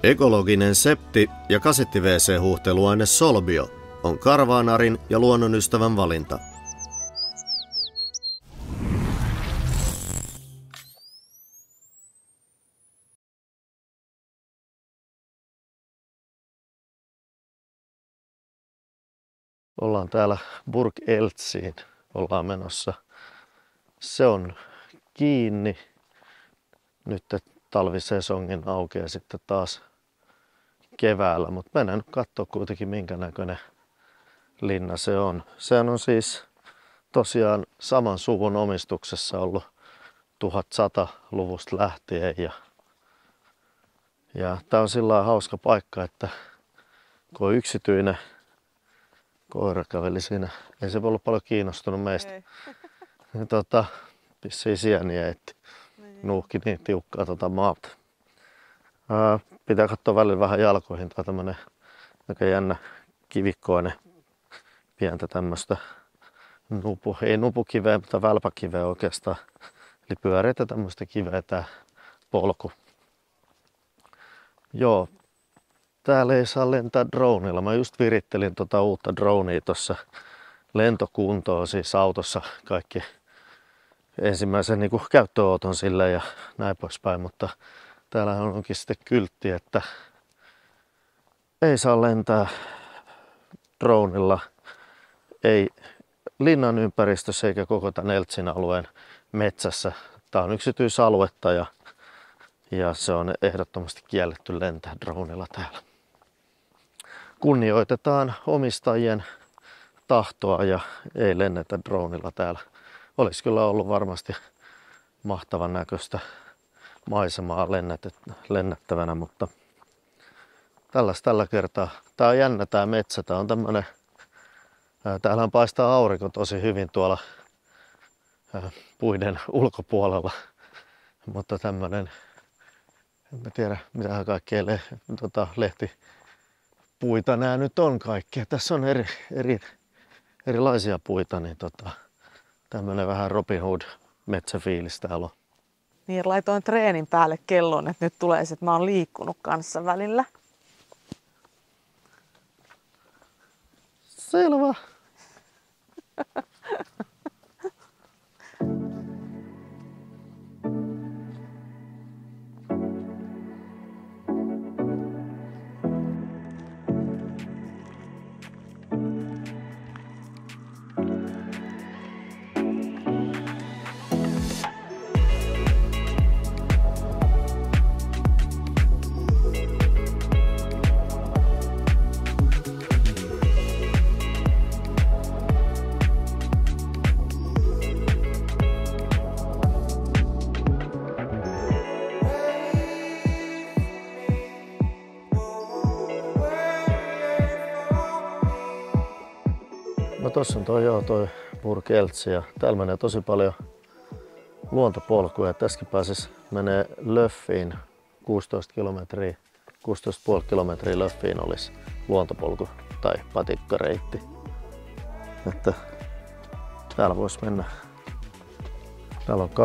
Ekologinen septi ja kasetti-WC-huuhteluaine Solbio on karvaanarin ja luonnonystävän valinta. Ollaan täällä Burg Eltziin, ollaan menossa. Se on kiinni. Nyt talvisesongin aukeaa sitten taas keväällä, mutta mennään nyt katsoa kuitenkin minkä näköinen linna se on. Sehän on siis tosiaan saman suvun omistuksessa ollut 1100-luvusta lähtien ja tää on sillä lailla hauska paikka, että kun on yksityinen koira käveli siinä, ei se ollut paljon kiinnostunut meistä. Pissii sieniä etti. Nuuhki niin tiukkaa maata. Pitää katsoa välillä vähän jalkoihin. Tää on tämmönen aika jännä kivikkoinen pientä tämmöstä ei nupukiveä, mutta välpäkiveä oikeastaan. Eli pyöreitä tämmöstä kiveä tää polku. Joo, täällä ei saa lentää dronella. Mä just virittelin uutta dronea tuossa lentokuntoon, siis autossa kaikki ensimmäisen käyttöönoton sille ja näin poispäin, mutta täällä onkin sitten kyltti, että ei saa lentää dronella, ei linnan ympäristössä eikä koko tämän Eltzin alueen metsässä. Tää on yksityisaluetta ja se on ehdottomasti kielletty lentää dronella täällä. Kunnioitetaan omistajien tahtoa ja ei lennetä dronella täällä. Olisi kyllä ollut varmasti mahtavan näköistä maisemaa lennättävänä, mutta tällä kertaa. Tää on jännä tää metsä, tää on tämmönen, täällähän paistaa aurinko tosi hyvin tuolla puiden ulkopuolella, mutta tämmönen, en mä tiedä mitä kaikkea lehtipuita nää nyt on kaikkea. Tässä on erilaisia puita, niin tämmönen vähän Robin Hood metsäfiilis täällä on. Niin, laitoin treenin päälle kellon, että nyt tulee se, että mä oon liikkunut kanssa välillä. Selvä. No tossa on toi Burg Eltz ja täällä menee tosi paljon luontopolkuja. Tässäkin menee Löffiin 16 kilometriä, 16,5 kilometriä Löffiin olisi luontopolku tai patikkareitti. Että täällä voisi mennä. Täällä on 2,5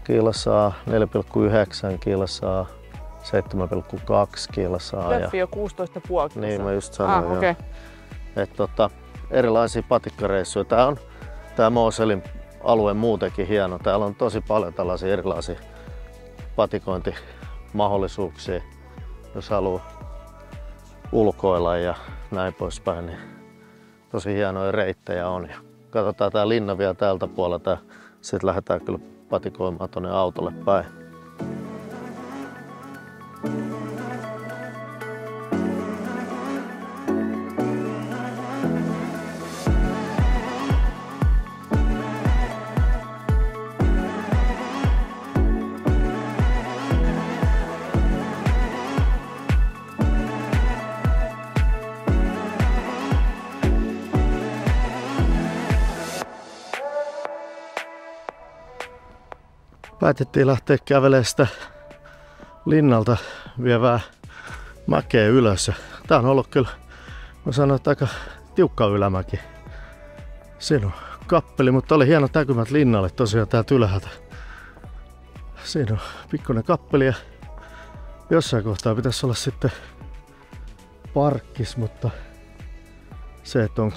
kilsaa, 4,9 kilsaa, 7,2 kilsaa. Löffi on 16,5 kilsaa. Niin mä just sanoin. Okay. Että erilaisia patikkareissuja. Tää Moselin alue muutenkin hieno. Täällä on tosi paljon tällaisia erilaisia patikointimahdollisuuksia, jos haluaa ulkoilla ja näin poispäin. Niin tosi hienoja reittejä on. Ja katsotaan tää linna vielä tältä puolelta. Sitten lähdetään kyllä patikoimaan tonne autolle päin. Päätettiin lähteä kävelemään sitä linnalta vievää mäkeä ylös. Tää on ollut kyllä, mä sanoin, että aika tiukka ylämäki. Siinä on kappeli, mutta oli hienot näkymät linnalle tosiaan täältä ylhäältä. Siinä on pikkuinen kappeli ja Jossain kohtaa pitäisi olla sitten parkkis, mutta se, että onko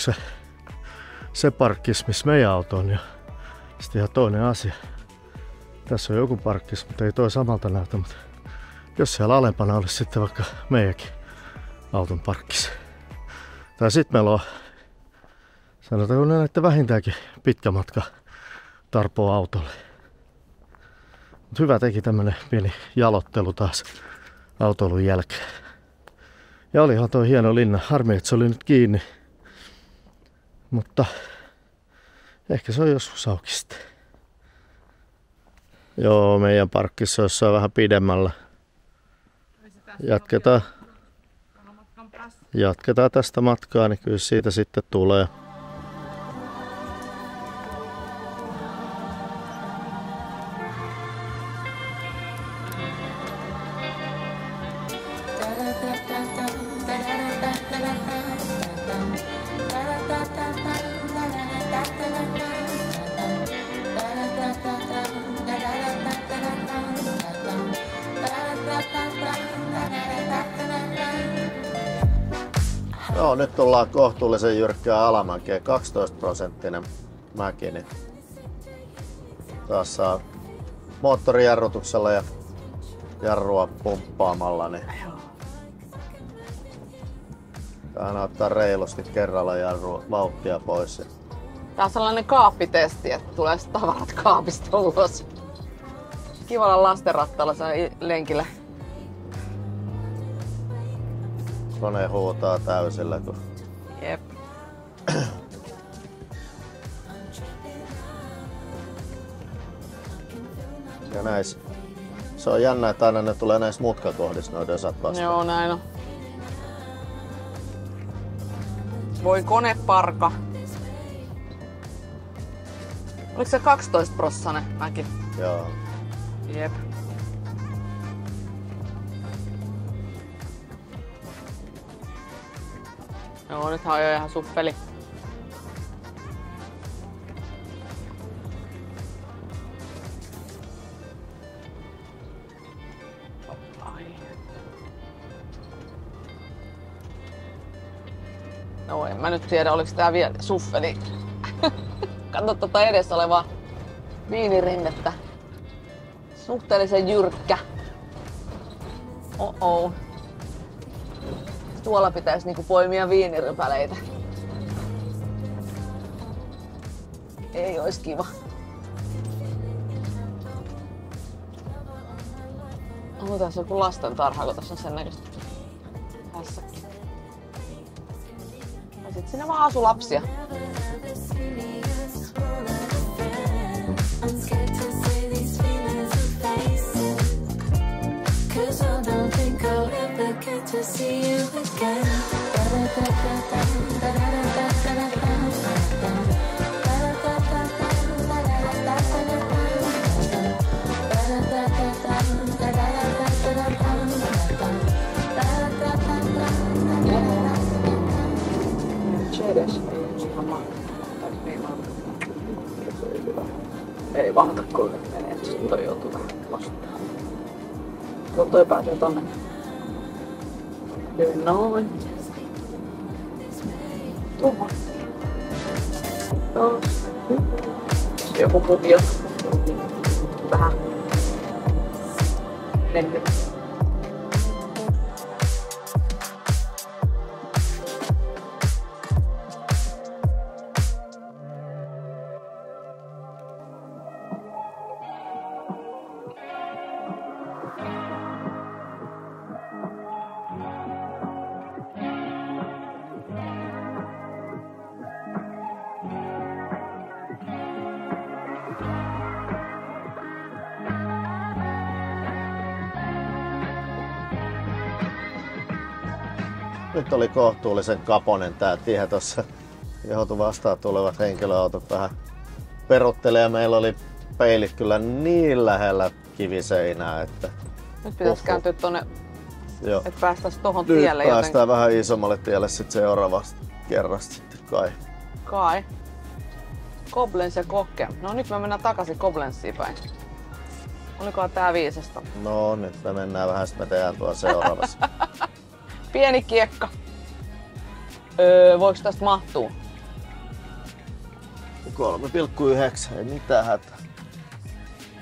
se parkkis, missä meidän auto on, ja sitten ihan toinen asia. Tässä on joku parkkis, mutta ei toi samalta näytä, mutta jos siellä alempana olisi sitten vaikka meidänkin auton parkkis. Tai sitten meillä on, sanotaanko näitä vähintäänkin pitkä matka tarpoa autolle. Mut hyvä teki tämmönen pieni jalottelu taas autoilun jälkeen. Ja olihan toi hieno linna. Harmi, että se oli nyt kiinni. Mutta ehkä se on joskus auki sitten. Joo, meidän parkkissa on jossain vähän pidemmällä. Jatketaan tästä matkaa, niin kyllä siitä sitten tulee. Joo, nyt tullaan kohtuullisen jyrkkää alamäkeä, 12% mäki, niin taas saa moottorijarrutuksella ja jarrua pumppaamalla, niin tähän ottaa reilusti kerralla jarrua vauhtia pois. Tää on sellainen kaappitesti, että tulee tavarat kaapista ulos. Kivalla lastenrattaalla sai lenkillä. Kone huutaa täysillä, kun... Jep. Ja näis. Se on jännä, että aina ne tulee näissä mutkakohdissa noiden osat vastaan. Joo, näin on. Voi koneparka. Oliko se 12% mäki? Joo. Jep. Joo, nythän on jo ihan suppeli. No en mä nyt tiedä, oliko tää vielä suffeli. Katso tota edessä olevaa viinirinnettä. Suhteellisen jyrkkä. Oh. Tuolla pitäisi niinku poimia viinirypäleitä. Ei ois kiva. Onko tässä joku lastentarha, kun tässä on sen näköistä? Tässäkin. Ja sit siinä vaan asuu lapsia. To see you again. Ei vahta, kun nyt menee, että toi joutuu vähän vastaan. Toi pääsee tonne. Noin. Tuohon. No. Joku kuvio. Vähän. Lenny. Nyt oli kohtuullisen kaponen tää tie tossa. Joutui vastaan tulevat henkilöautot vähän peruttelemaan. Meillä oli peilit kyllä niin lähellä kiviseinää, että... Nyt pitäisi kääntyä tonne, että päästäis tohon tielle. Nyt päästään vähän isommalle tielle sit seuraavasta kerrasta sitten kai. Koblenz ja Kokke. No nyt me mennään takaisin Koblenziin päin. Olikohan tää viisasta? No nyt me mennään vähän, sitten me tehdään tuolla seuraavassa. Pieni kiekka. Voiko tästä mahtua? 3,9, ei mitään hätää.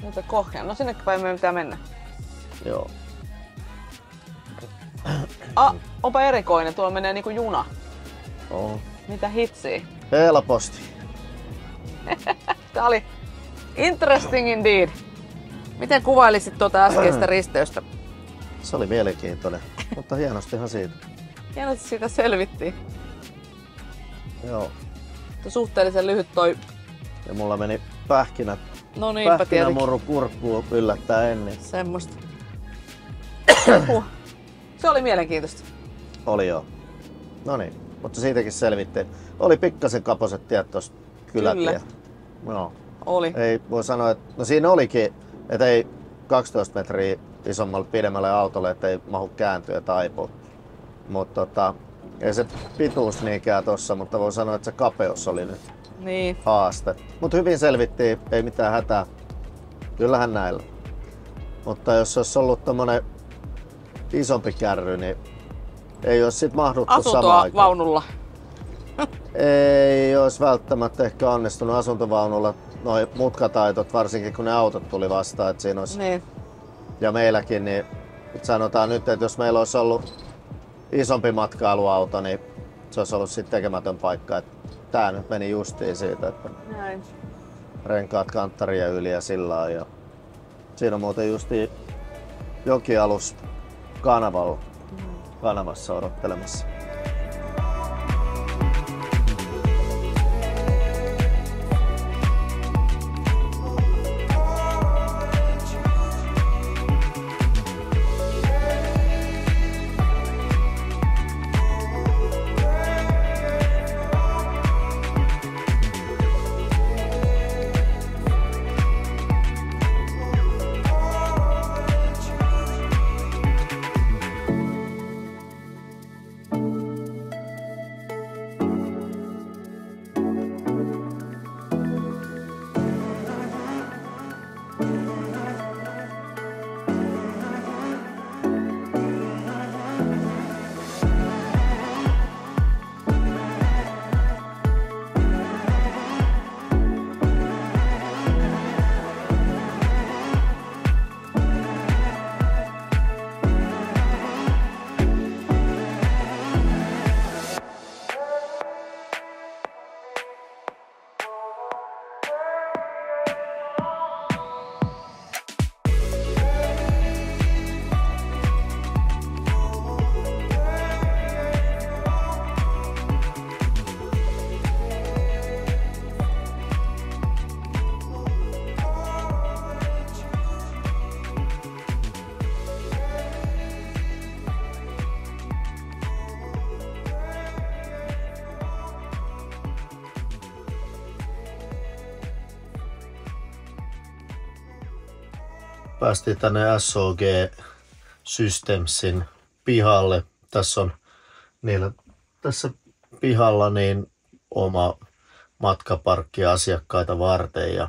Mitä kohja? No sinne päin meidän pitää mennä. Joo. Onpa erikoinen, tuolla menee niinku juna. Oh. Mitä hitsiä? Helposti. Tää oli interesting indeed. Miten kuvailisit tuota äskeistä risteystä? Se oli mielenkiintoinen, mutta hienostihan siitä. Hienosti siitä selvittiin. Joo. Suhteellisen lyhyt toi. Ja mulla meni pähkinät. No niinpä tietenkin. Pähkinämurru kurkkuun yllättäen. Niin. Semmosta. Se oli mielenkiintoista. Oli joo. No niin, mutta siitäkin selvittiin. Oli pikkasen kaposet tiet tossa kylätie. No. Oli. Ei voi sanoa, että no siinä olikin, että ei 12 metriä isommalle pidemmälle autolle, että ei mahu kääntyä ja taipua. Mutta ei se pituus niinkään tossa, mutta voi sanoa, että se kapeus oli nyt niin haaste. Mutta hyvin selvittiin, ei mitään hätää. Kyllähän näillä. Mutta jos olisi ollut tommonen isompi kärry, niin ei olisi sit mahduttu samaan aikaan. Vaunulla. Ei olisi välttämättä ehkä onnistunut asuntovaunulla noi mutkataitot, varsinkin kun ne autot tuli vastaan. Että siinä olisi... Niin. Ja meilläkin, niin sanotaan nyt, että jos meillä olisi ollut isompi matkailuauto, niin se olisi ollut sitten tekemätön paikka. Että tää nyt meni justiin siitä, että Näin. renkaat kanttarien yli ja sillä lailla. Ja siinä on muuten justiin jokialus kanavassa odottelemassa. Päästiin tänne SOG Systemsin pihalle. Tässä on niillä tässä pihalla niin oma matkaparkki asiakkaita varten. Ja,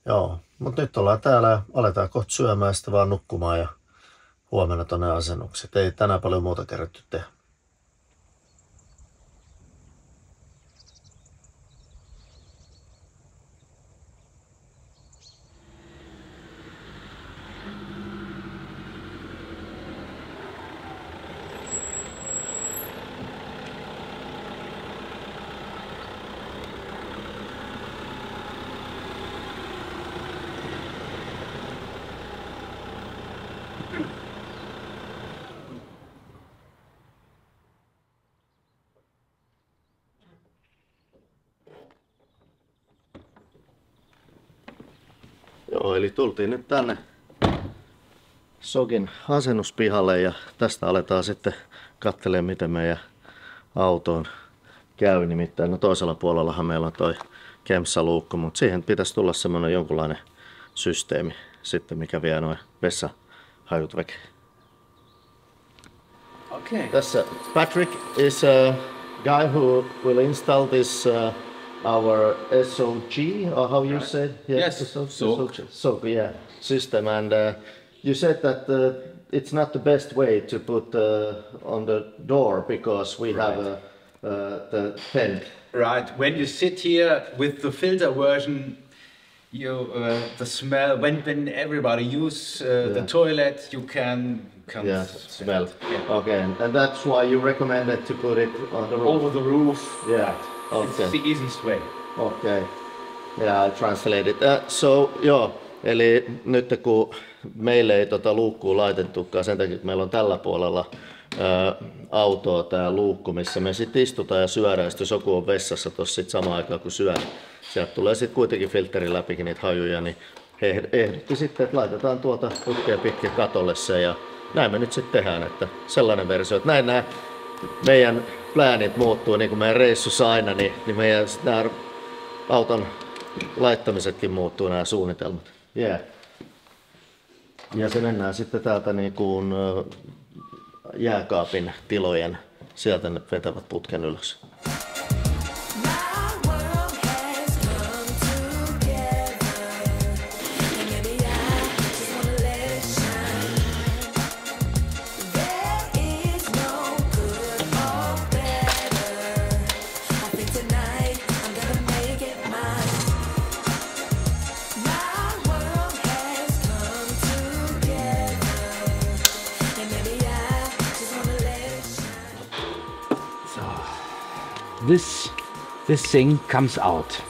joo, mutta nyt ollaan täällä ja aletaan kohta syömään ja sitten vaan nukkumaan ja huomenna tonne asennukset. Ei tänään paljon muuta kerätty tehdä. Joo, eli tultiin nyt tänne SOGin asennuspihalle ja tästä aletaan sitten katselemaan, miten meidän autoon käy. Nimittäin no toisella puolellahan meillä on toi kempsaluukku, mutta siihen pitäisi tulla semmoinen jonkunlainen systeemi sitten, mikä vie noin vessahajut veke. Okay. Tässä Patrick is a guy who will install this our SOG, or how you say? Yeah, Yes, SOG, yeah, system. And you said that it's not the best way to put on the door because we have the tent. Right. When you sit here with the filter version, you the smell when everybody use the toilet, you can smell. Yeah. Okay, and that's why you recommended to put it on the roof. Over the roof. Yeah. It's Okay. the easiest way. Okay. Yeah, I translated. So, joo, eli nyt kun meille ei luukkua laitettukaan sen takia, että meillä on tällä puolella autoa tää luukku, missä me sitten istutaan ja syödään. Sitten jos joku on vessassa tossa sit samaan aikaan kun syön, sieltä tulee sitten kuitenkin filterin läpikin niitä hajuja, niin he ehdotti sitten, että laitetaan tuota putkea pitkin katolle se ja näin me nyt sitten tehdään, että sellainen versio, että näin nämä meidän pläänit muuttuu niin kuin meidän reissussa aina, niin meidän nämä auton laittamisetkin muuttuu, nämä suunnitelmat. Yeah. Ja se mennään sitten täältä niin kuin jääkaapin tilojen, sieltä ne vetävät putken ylös. This thing comes out.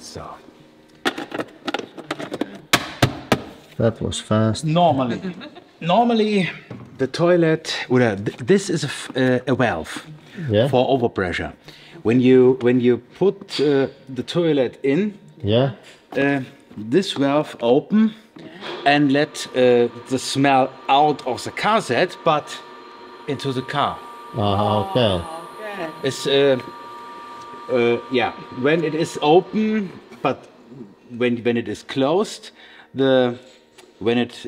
So That was fast. normally the toilet, this is a valve for overpressure. When you put the toilet in, Yeah. this valve open and let the smell out of the car set, but into the car. Okay. It's when it is open, but when it is closed, when it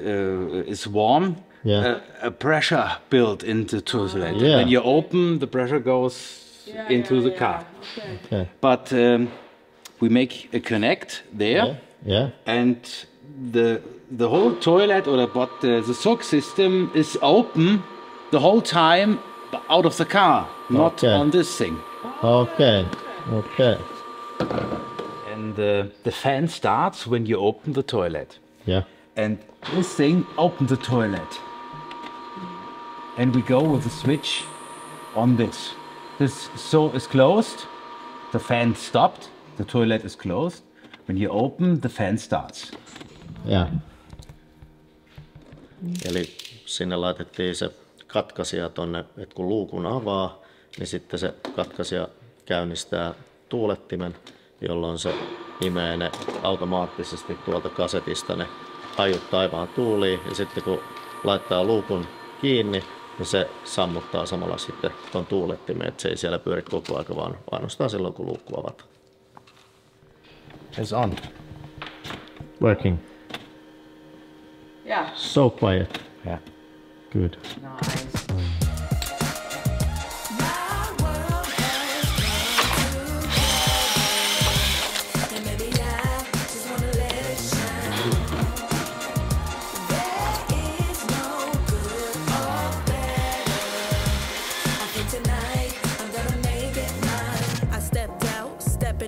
is warm, a pressure built into the toilet. Yeah. When you open, the pressure goes into the car. Okay. But we make a connect there, Yeah. and the whole toilet the sock system is open the whole time out of the car, not Okay. on this thing. Okay. Okay. And the fan starts when you open the toilet. Yeah. And this thing opens the toilet. And we go with the switch on this. This is closed, the fan stopped, the toilet is closed. When you open, the fan starts. Yeah. Eli sinne laitettiin se katkaisija tonne, että kun luukun avaa, niin sitten se katkaisija käynnistää tuulettimen, jolloin se imee ne automaattisesti tuolta kasetista ne hajut taivaan tuuliin. Ja sitten kun laittaa luukun kiinni, niin se sammuttaa samalla sitten ton tuulettimen, että se ei siellä pyöri koko aika, vaan ainoastaan silloin kun luukku avataan. It's on. Working. Yeah. So quiet. Yeah. Good. Nice.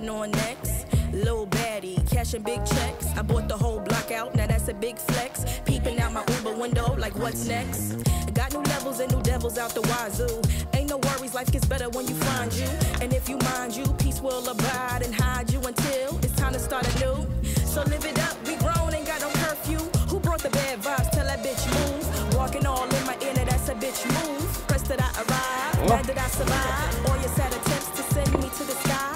On next, little baddie, cashing big checks. I bought the whole block out, now that's a big flex. Peeping out my Uber window, like what's next? Got new levels and new devils out the wazoo. Ain't no worries, life gets better when you find you. And if you mind you, peace will abide and hide you until it's time to start anew. So live it up, we grown, ain't got no curfew. Who brought the bad vibes? Tell that bitch move. Walking all in my inner, that's a bitch move. Press that I arrive, glad that I survive. All your sad attempts to send me to the sky.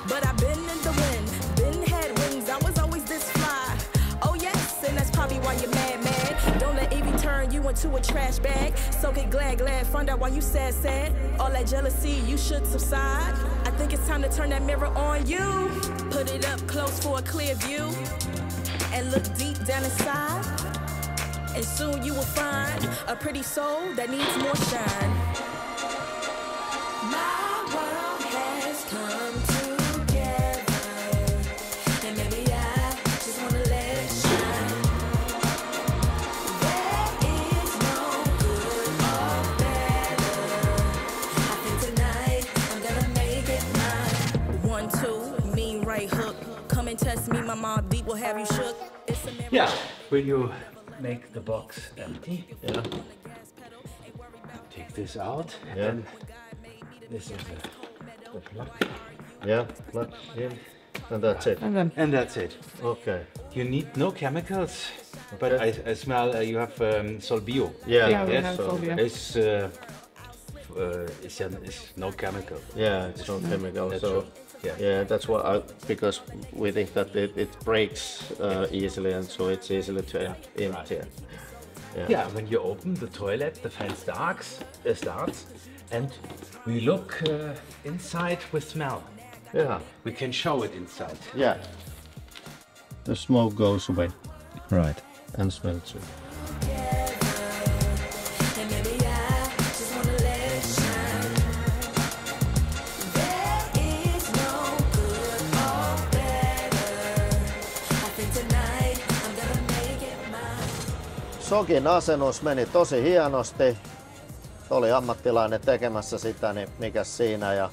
But I've been in the wind, been had wings, I was always this fly. Oh yes, and that's probably why you're mad. Don't let Evie turn you into a trash bag. Soak it glad, find out why you sad. All that jealousy, you should subside. I think it's time to turn that mirror on you. Put it up close for a clear view. And look deep down inside. and soon you will find a pretty soul that needs more shine. My world has come together, and maybe I just wanna let it shine. There is no good or better. I think tonight I'm gonna make it mine. 1, 2, mean right hook. Come and test me, my mob deep will have you shook. It's a miracle. Yeah. Will you make the box empty? Yeah. Take this out. Yeah. And this is the plug. Yeah, plug in. And that's it. And that's it. Okay. You need no chemicals, but I smell you have Solbio. Yeah, we Yes, have Solbio. It's no chemical. Yeah, it's no chemical. So Natural. yeah, that's what because we think that it breaks easily, and so it's easily to empty. Yeah, when you open the toilet, the fan starts, and we look inside with smell. Yeah. We can show it inside. Yeah. The smoke goes away Right. and smell too. And maybe I just wanna let it shine. There is no good or better. I think tonight I'm gonna make it mine. Sokin asennus meni tosi hienosti. Oli ammattilainen tekemässä sitä, niin mikäs siinä. Ja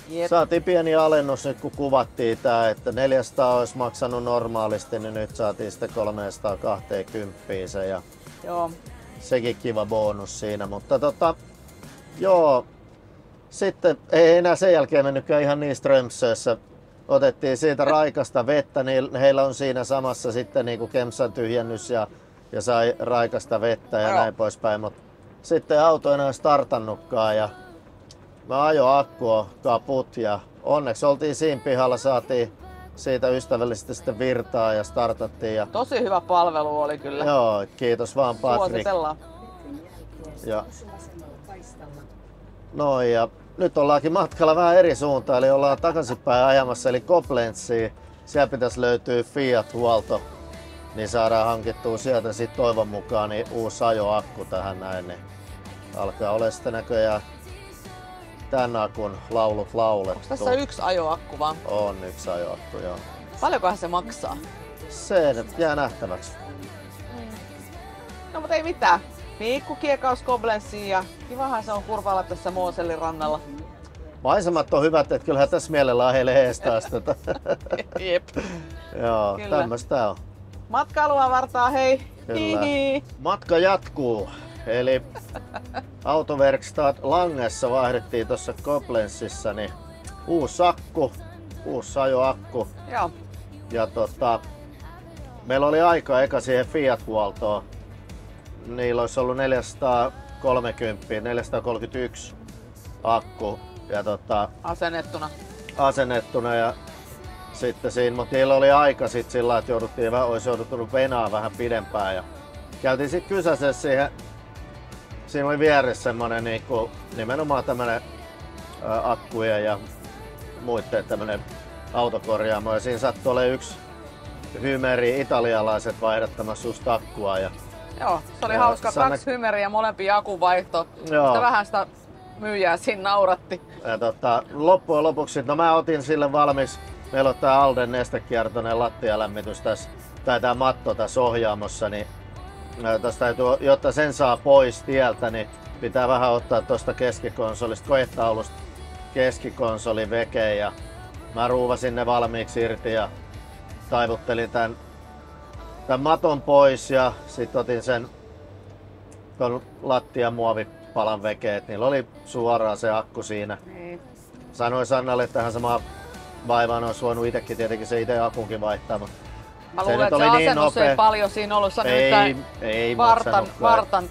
Jep. saatiin pieni alennus nyt kun kuvattiin tää, että 400 olisi maksanut normaalisti, niin nyt saatiin sitten 320 se ja Joo. sekin kiva bonus siinä, mutta joo, sitten ei enää sen jälkeen mennytkään ihan niin Strömsössä. Otettiin siitä raikasta vettä, niin heillä on siinä samassa sitten niinku Kemsan tyhjennys ja sai raikasta vettä ja Joo. näin poispäin, mutta sitten auto ei enää startannutkaan ja mä ajoin akkua kaput ja onneksi oltiin siinä pihalla, saatiin siitä ystävällisesti sitten virtaa ja startattiin ja Tosi hyvä palvelu oli kyllä. joo, kiitos vaan Patrik. Suositellaan. Ja noin, ja nyt ollaankin matkalla vähän eri suuntaan, eli ollaan takaisinpäin ajamassa, eli Koblentziin. Siellä pitäisi löytyä Fiat-huolto, niin saadaan hankittua sieltä sitten toivon mukaan niin uusi ajoakku tähän näin. Niin alkaa olla sitten näköjään tän akun laulut laulettu. Onko tässä yksi ajoakku vaan? On yksi ajoakku, joo. Paljonkohan se maksaa? Se nyt jää nähtäväksi. No mutta ei mitään. Pikkukiekaus Koblenssiin ja kivahan se on kurvailla tässä Mooselin rannalla. Maisemat on hyvät, että kyllähän tässä mielellään heille eestää sitä. Jep. Joo, Kyllä. tämmöstä on. Matkailua vartaa, hei! Kyllä. Hihi. Matka jatkuu. Eli Autoverkstad Langessa vaihdettiin tuossa Koblenzissa niin uusi akku, uusi ajoakku. Joo. Ja meillä oli aika eka siihen Fiat-huoltoon. Niillä olisi ollut 431 akku ja Asennettuna. ja sitten siinä, mutta niillä oli aika sit sillä, että olisi jouduttu venaa vähän pidempään ja käytiin sitten kysäisessä siihen. Siinä oli vieressä semmonen niinku, nimenomaan tämmönen akkuja ja muiden tämmönen autokorjaamo ja siinä sattui olemaan yksi Hymeri italialaiset vaihdattamassa just akkua. Ja Joo, se oli Ja hauska. Sanna- 2 Hymeriä molempia akun-vaihto. Joo. Sitä vähän sitä myyjää siinä nauratti. Ja loppujen lopuksi, no mä otin sille valmis, meillä on tää Alden nestekiertoinen lattialämmitys tässä, tai tää matto tässä ohjaamossa, niin tästä täytyy, jotta sen saa pois tieltä, niin pitää vähän ottaa tuosta keskikonsolista, koetaulusta keskikonsolin vekeen ja mä ruuvasin ne valmiiksi irti ja taivuttelin tän maton pois ja sit otin sen ton lattian muovipalan vekeet, niillä oli suoraan se akku siinä. Niin. Sanoin Sannalle, että tähän samaan vaivaan olisi voinut itsekin tietenkin se itse akunkin vaihtaa, mutta Mä se luulen, nyt että oli se niin asennus nopea. ei paljon siinä ollut. Se on Ei nimittäin maksanutkaan. vartan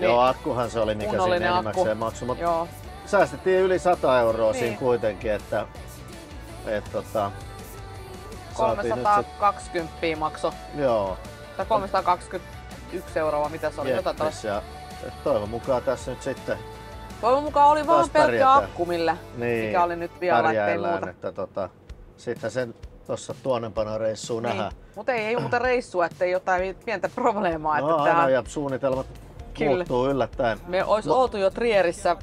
Joo, akkuhan se oli mikä siinä kunnollinen enimmäkseen akku. maksoi, mutta Joo. säästettiin yli 100 euroa Niin. siinä kuitenkin, että saatiin nyt 320 makso. joo, Tai 321 euroa, mitä se oli? Jotain jeppis, ja toivon mukaan tässä nyt sitten toivon mukaan oli vaan Taas pelkkä pärjätään. akku, millä, niin mikä oli nyt vielä, ettei pärjäillään, muuta. että sitten sen tuossa tuonnempana reissuun nähdään. Niin. Mutta ei muuten reissua, ettei jotain pientä probleemaa. No Että aina ja suunnitelmat muuttuu yllättäen. me olisi oltu jo Trierissä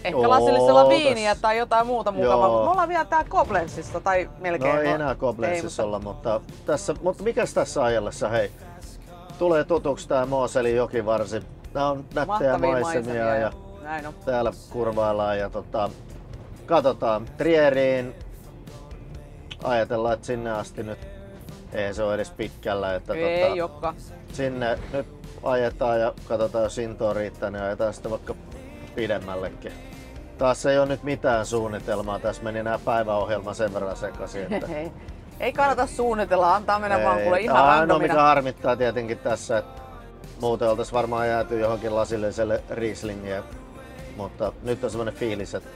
ehkä lasillisella viiniä tai jotain muuta mukavaa, mutta me ollaan vielä tää Koblenzissa tai melkein. No ei enää Koblenzissa olla, mutta mikäs tässä ajellessa, hei, tulee tutuksi tää Mooselin jokivarsi. Nää on nättejä maisemia ja näin on. täällä kurvaillaan ja katsotaan Trieriin. Ajatellaan, että sinne asti nyt ei se ole edes pitkällä. Että ei jokka. Sinne nyt ajetaan ja katsotaan, jos intoa riittää, niin ajetaan sitten vaikka pidemmällekin. Taas ei ole nyt mitään suunnitelmaa. Tässä meni nämä päiväohjelma sen verran sekaisin. Että ei kannata suunnitella, antaa mennä vaan kuule ihan randomina. Mikä harmittaa tietenkin tässä, että muuten oltaisiin varmaan jääty johonkin lasilliselle Rieslingiin. Mutta nyt on semmoinen fiilis, että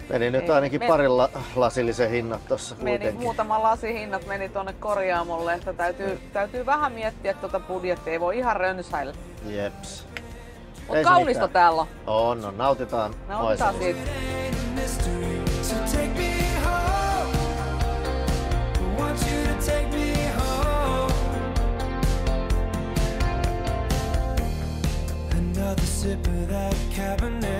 meni nyt ainakin parilla lasillisen hinnat tossa kuitenkin. Muutama lasihinnat meni tonne korjaamolle, että täytyy vähän miettiä tuota budjettia, ei voi ihan rönsäillä. Jeps. Mut kaunista täällä on. On, nautitaan siitä. Another sip of that Cabernet.